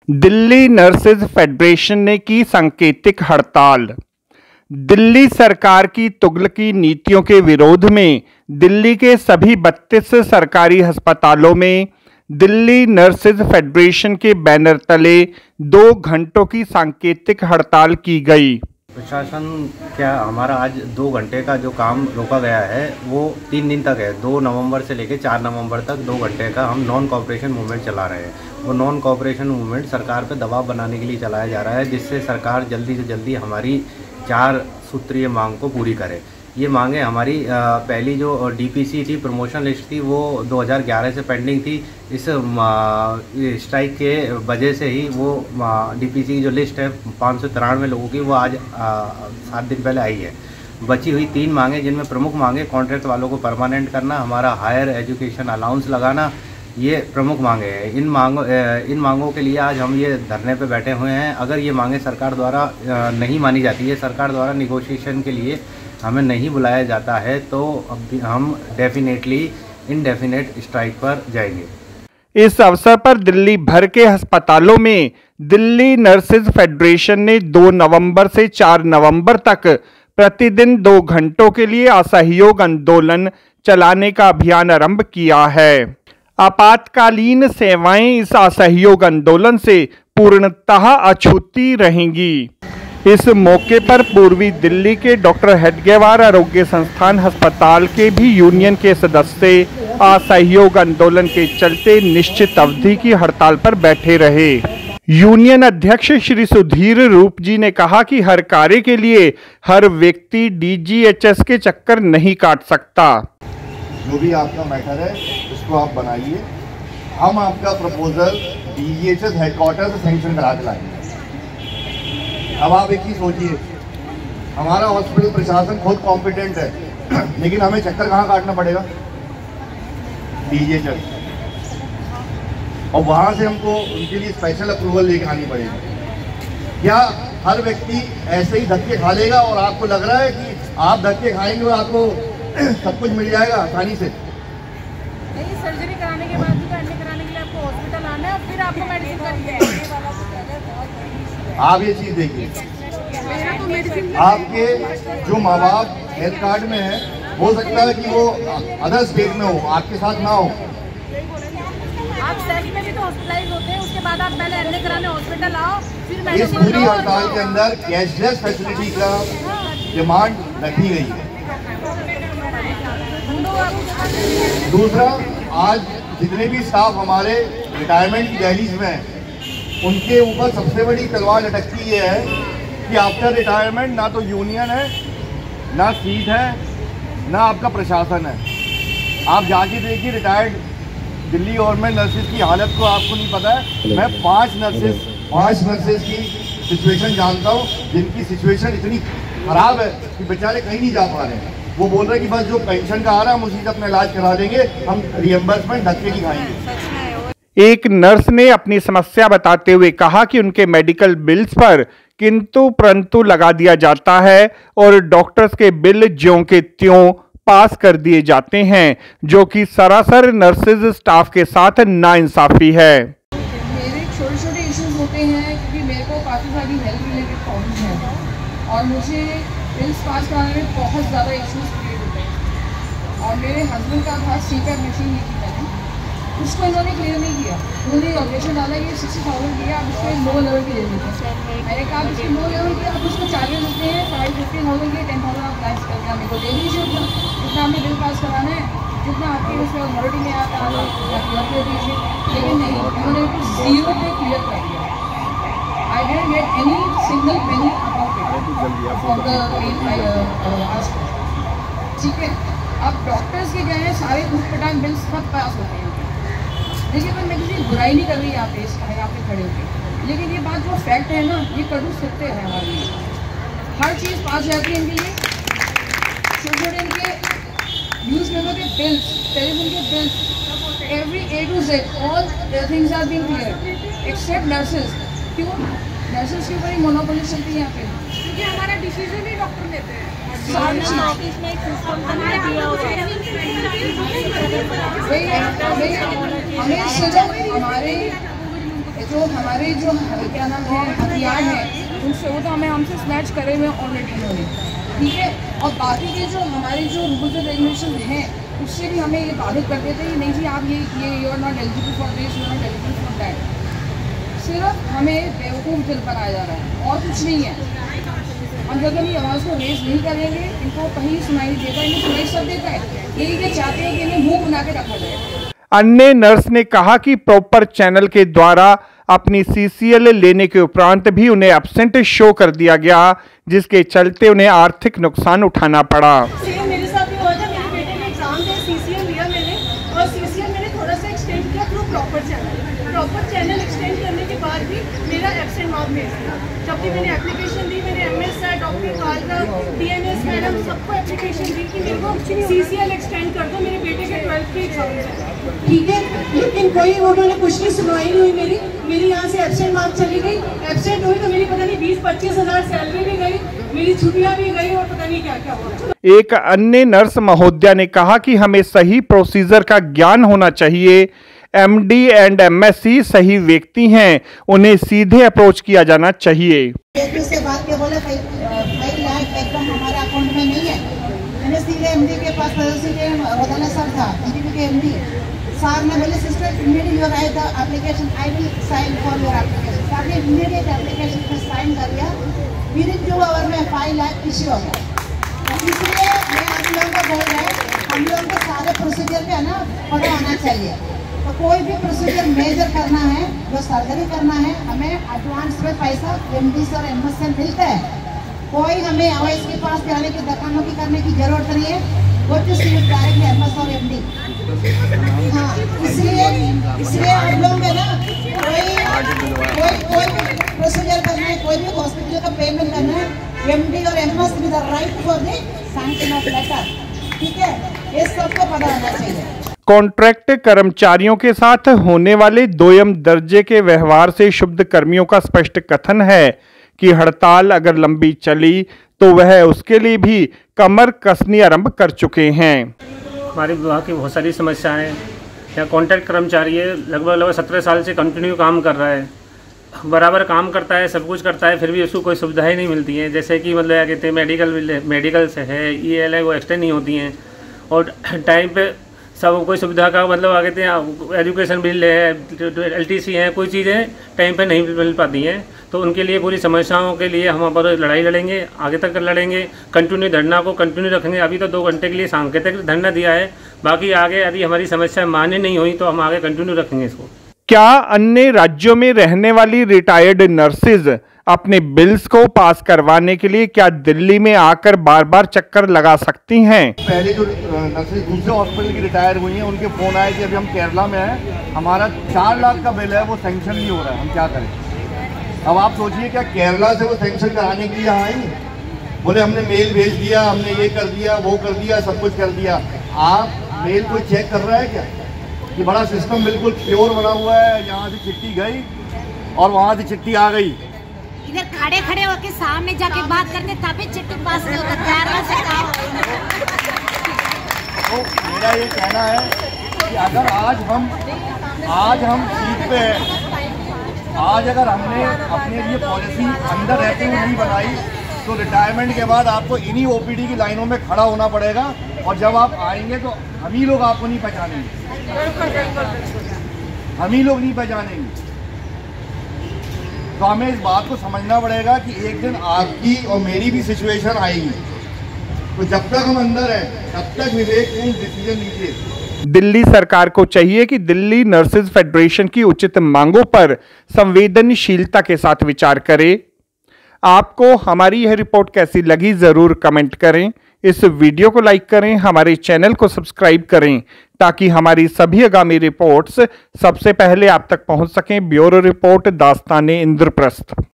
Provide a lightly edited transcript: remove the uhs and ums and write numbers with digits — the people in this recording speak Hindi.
दिल्ली नर्सेज फेडरेशन ने की सांकेतिक हड़ताल। दिल्ली सरकार की तुगलकी नीतियों के विरोध में दिल्ली के सभी 32 सरकारी अस्पतालों में दिल्ली नर्सेज फेडरेशन के बैनर तले 2 घंटों की सांकेतिक हड़ताल की गई। प्रशासन क्या हमारा आज 2 घंटे का जो काम रोका गया है वो 3 दिन तक है। 2 नवंबर से लेकर 4 नवंबर तक 2 घंटे का हम नॉन कॉपरेशन मूवमेंट चला रहे हैं। वो नॉन कॉपरेशन मूवमेंट सरकार पे दबाव बनाने के लिए चलाया जा रहा है, जिससे सरकार जल्दी से जल्दी हमारी 4 सूत्रीय मांग को पूरी करे। ये मांगे हमारी पहली जो डीपीसी थी, प्रमोशन लिस्ट थी, वो 2011 से पेंडिंग थी। इस स्ट्राइक के वजह से ही वो डीपीसी की जो लिस्ट है 593 लोगों की, वो आज 7 दिन पहले आई है। बची हुई 3 मांगे, जिनमें प्रमुख मांगे कॉन्ट्रैक्ट वालों को परमानेंट करना, हमारा हायर एजुकेशन अलाउंस लगाना, ये प्रमुख मांगे हैं। इन मांगों के लिए आज हम ये धरने पे बैठे हुए हैं। अगर ये मांगे सरकार द्वारा नहीं मानी जाती है, सरकार द्वारा निगोशिएशन के लिए हमें नहीं बुलाया जाता है, तो हम डेफिनेटली इनडेफिनेट स्ट्राइक पर जाएंगे। इस अवसर पर दिल्ली भर के अस्पतालों में दिल्ली नर्सेज फेडरेशन ने 2 नवंबर से 4 नवंबर तक प्रतिदिन 2 घंटों के लिए असहयोग आंदोलन चलाने का अभियान आरंभ किया है। आपातकालीन सेवाएं इस असहयोग आंदोलन से पूर्णतः अछूती रहेंगी। इस मौके पर पूर्वी दिल्ली के डॉक्टर हेडगेवार आरोग्य संस्थान अस्पताल के भी यूनियन के सदस्य असहयोग आंदोलन के चलते निश्चित अवधि की हड़ताल पर बैठे रहे। यूनियन अध्यक्ष श्री सुधीर रूप जी ने कहा कि हर कार्य के लिए हर व्यक्ति डीजीएचएस के चक्कर नहीं काट सकता। जो भी आपका मैटर है उसको आप बनाइए, हम आपका प्रपोजल डीजीएचएस हेडक्वार्टर से सैंक्शन करा के लाएंगे। अब आप एक चीज सोचिए, हमारा हॉस्पिटल प्रशासन खुद कॉम्पिटेंट है, लेकिन हमें चक्कर कहाँ काटना पड़ेगा? डीजीएचएस, और वहां से हमको उनके लिए स्पेशल अप्रूवल लेके आनी पड़ेगी। क्या हर व्यक्ति ऐसे ही धक्के खा लेगा और आपको लग रहा है कि आप धक्के खाएंगे और आपको सब कुछ मिल जाएगा आसानी से? नहीं, सर्जरी कराने के बाद भी करने कराने के लिए आपको हॉस्पिटल आना है और फिर आपको मेडिसिन करनी है। आप ये चीज देखिए, आपके जो माँ बाप हेल्थ कार्ड में है, हो सकता है कि वो अदर स्टेट में हो, आपके साथ ना हो। आप सेक्स में भी तो हॉस्पिटलाइज होते हैं, उसके बाद आप पहले एडमिट कराने हॉस्पिटल आओ, फिर इस पूरी हड़ताल के अंदर कैशलेस फैसिलिटी का डिमांड रखी गई है। दूसरा, आज जितने भी स्टाफ हमारे रिटायरमेंट की दहलीज में हैं, उनके ऊपर सबसे बड़ी तलवार लटकती ये है कि आफ्टर रिटायरमेंट ना तो यूनियन है, ना सीट है, ना आपका प्रशासन है। आप जाके देखिए रिटायर्ड दिल्ली गवर्नमेंट नर्सेज की हालत को, आपको नहीं पता है। मैं 5 नर्सेज की सिचुएशन जानता हूँ, जिनकी सिचुएशन इतनी खराब है कि बेचारे कहीं नहीं जा पा रहे हैं। वो बोल रहे हैं कि बस जो पेंशन का आ रहा है हम उसी से अपना इलाज करा देंगे, हम रिएम्बर्समेंट धक्के नहीं खाएंगे। एक नर्स ने अपनी समस्या बताते हुए कहा कि उनके मेडिकल बिल्स पर किंतु परंतु लगा दिया जाता है और डॉक्टर्स के बिल ज्यों के त्यों पास कर दिए जाते हैं, जो कि सरासर नर्सेज स्टाफ के साथ नाइंसाफी है। मेरे छोटे इश्यूज होते हैं क्योंकि मेरे को काफ़ी सारी हेल्थ रिलेटेड प्रॉब्लम है और मुझे बिल्स पास कराने में बहुत ज़्यादा इश्यूज क्रिएट होते हैं। और मेरे हस्बैंड का था सीपैप मशीन ली थी मैंने, उसको इन्होंने क्लियर नहीं किया। उन्होंने ऑब्जेक्शन डाला कि 60,000 किया, आप उसको लो लेवल की ले लीजिए। मैंने कहा इसके लो लेवल की आप उसको चार्जेस देते हैं 50,000 के 10,000 आप प्राइस करके मेरे को दे दीजिए उतना, जितना आपने बिल पास कराना है, जितना आपके उसमें अथॉरिटी में आता है आप दे दीजिए। लेकिन नहीं, उन्होंने बिल्कुल 0 पे क्लियर कर दिया। I didn't get any single penny about it for the ठीक है। अब डॉक्टर्स के गए हैं, सारे ऊटपटांग बिल्स सब पास होते हैं। देखिए, पर मैं किसी बुराई नहीं कर रही यहाँ पे खड़े होकर, लेकिन ये बात जो फैक्ट है ना, ये कड़ू सत्य है हमारे लिए। हर चीज़ पास जाती है इनके लिए, छोटे इनके न्यूज़ पेपर के बिल्स, टेलीफोन के bills, every A to Z, all things are being clear except nurses. क्यों? नर्सेज के ऊपर ही मोनोपोली चलती है यहाँ पे, क्योंकि हमारा डिसीजन ही डॉक्टर लेते हैं। हमें सिर्फ हमारे जो हमारे जो क्या नाम है हथियार हैं उनसे वो तो हमसे स्नैच करे हुए ऑलरेडी इन्होंने, ठीक है। और बाकी के जो हमारे जो रूल्स एंड रेगुलेशन हैं उससे भी हमें ये बाधित कर देते हैं, नहीं जी आप ये you are not eligible for this, you are not eligible for that. सिर्फ हमें बेवकूफ़ दिल बनाया जा रहा है और कुछ नहीं है। हम जब ये आवाज़ को रेज नहीं करेंगे इनको कहीं सुनाई देता है, इन्हें सुनाई सब देता है, यही ये चाहते हैं कि इन्हें मुँह बना के रखा जाए। अन्य नर्स ने कहा कि प्रॉपर चैनल के द्वारा अपनी CCL लेने के उपरांत भी उन्हें एब्सेंट शो कर दिया गया, जिसके चलते उन्हें आर्थिक नुकसान उठाना पड़ा। मेरे साथ भी हुआ था, मेरे बेटे ने एग्जाम दिया, CCL लिया मैंने और CCL मैंने थोड़ा सा एक्सटेंड किया थ्रू प्रॉपर चैनल एक्सटेंड करने के बाद भी मेरा एब्सेंट मार्क भेज दिया। जब भी मैंने एप्लीकेशन दी, मैंने MS sir, doctor Kalra, DNS madam सबको एप्लीकेशन दी कि मेरे को CCL एक्सटेंड कर दो, मेरे बेटे के 12th के एग्जाम है, ठीक है। लेकिन कोई उन्होंने कुछ नहीं सुनवाई नहीं हुई मेरी यहाँ से एब्सेंट मार्क चली गई। एब्सेंट हुई तो मेरी पता नहीं 20-25 हज़ार सैलरी भी गई, मेरी छुट्टियाँ भी गई और पता नहीं क्या क्या हुआ। एक अन्य नर्स महोदया ने कहा कि हमें सही प्रोसीजर का ज्ञान होना चाहिए। MD एंड MSc सही व्यक्ति हैं, उन्हें सीधे अप्रोच किया जाना चाहिए। से बात के बोले 5 लाख एकदम हमारे अकाउंट में नहीं है। मैंने सीधे MD के पास रोदाना सर था, GDP के MD सर ने बोले sister immediate you write the application, I will sign for your application. Sir ने इमीडिएट एप्लीकेशन पे साइन कर दिया, विद इन 2 आवर में 5 लाख इश्यू हो गया। इसलिए मैं आप लोगों को बोल रहा हूँ, हम लोगों को सारे प्रोसीजर पे ना पता होना चाहिए। तो कोई भी प्रोसीजर मेजर करना है, जो सर्जरी करना है, हमें एडवांस में पैसा MD से और MS से मिलता है। कोई हमें OS के पास जाने की धक्का-मुक्की करने की जरूरत नहीं है, वो तो सिर्फ डायरेक्ट MS और MD। हाँ, इसलिए आप लोग है ना कोई प्रोसीजर करना है, कोई भी हॉस्पिटल का पेमेंट करना है, MD और MS with the right for the sanction of letter, ठीक है, ये सबको पता होना चाहिए। कॉन्ट्रैक्ट कर्मचारियों के साथ होने वाले दोयम दर्जे के व्यवहार से क्षुब्ध कर्मियों का स्पष्ट कथन है कि हड़ताल अगर लंबी चली तो वह उसके लिए भी कमर कसनी आरंभ कर चुके हैं। हमारे विभाग की बहुत सारी समस्याएं हैं। यहाँ कॉन्ट्रैक्ट कर्मचारी है, लगभग 17 साल से कंटिन्यू काम कर रहा है, बराबर काम करता है, सब कुछ करता है, फिर भी उसको कोई सुविधाएं नहीं मिलती हैं। जैसे कि मतलब क्या कहते हैं मेडिकल से है, EL है, वो एक्सटेंड नहीं होती हैं और टाइम पे सब कोई सुविधा का मतलब आ कहते हैं एजुकेशन बिल है, LTC है, कोई चीज़ें टाइम पे नहीं मिल पाती हैं। तो उनके लिए पूरी समस्याओं के लिए हम पर लड़ाई लड़ेंगे, आगे तक लड़ेंगे, कंटिन्यू धरना को कंटिन्यू रखेंगे। अभी तो 2 घंटे के लिए सांकेतिक धरना दिया है, बाकी आगे यदि हमारी समस्या मान्य नहीं हुई तो हम आगे कंटिन्यू रखेंगे इसको। क्या अन्य राज्यों में रहने वाली रिटायर्ड नर्सेज अपने बिल्स को पास करवाने के लिए क्या दिल्ली में आकर बार बार चक्कर लगा सकती हैं? पहले जो नर्सेज दूसरे हॉस्पिटल की रिटायर हुई हैं उनके फ़ोन आए कि अभी हम केरला में हैं, हमारा 4 लाख का बिल है, वो सैंक्शन नहीं हो रहा है, हम क्या करें। अब आप सोचिए क्या केरला से वो सैंक्शन कराने के लिए यहाँ आएंगे, बोले हमने मेल भेज दिया, हमने ये कर दिया, वो कर दिया, सब कुछ कर दिया। आप मेल कोई चेक कर रहा है क्या? ये बड़ा सिस्टम बिल्कुल प्योर बना हुआ है, यहाँ से चिट्ठी गई और वहाँ से चिट्ठी आ गई। इधर खड़े खड़े होके सामने जाके बात करते तभी चिट्ठी पास नहीं होता, केरला से तो मेरा ये कहना है कि अगर आज हम सीट पे हैं, आज अगर हमने अपने लिए पॉलिसी अंदर रहते हुए नहीं बनाई तो रिटायरमेंट के बाद आपको इन्हीं OPD की लाइनों में खड़ा होना पड़ेगा और जब आप आएंगे तो हम ही लोग आपको नहीं पहचानेंगे, हम ही लोग नहीं पहचानेंगे। तो हमें इस बात को समझना पड़ेगा कि एक दिन आपकी और मेरी भी सिचुएशन आएगी, तो जब तक हम अंदर हैं तब तक विवेकपूर्ण डिसीजन लीजिए। दिल्ली सरकार को चाहिए कि दिल्ली नर्सेज फेडरेशन की उचित मांगों पर संवेदनशीलता के साथ विचार करे। आपको हमारी यह रिपोर्ट कैसी लगी जरूर कमेंट करें। इस वीडियो को लाइक करें, हमारे चैनल को सब्सक्राइब करें ताकि हमारी सभी आगामी रिपोर्ट्स सबसे पहले आप तक पहुंच सकें। ब्यूरो रिपोर्ट दास्ताने इंद्रप्रस्थ।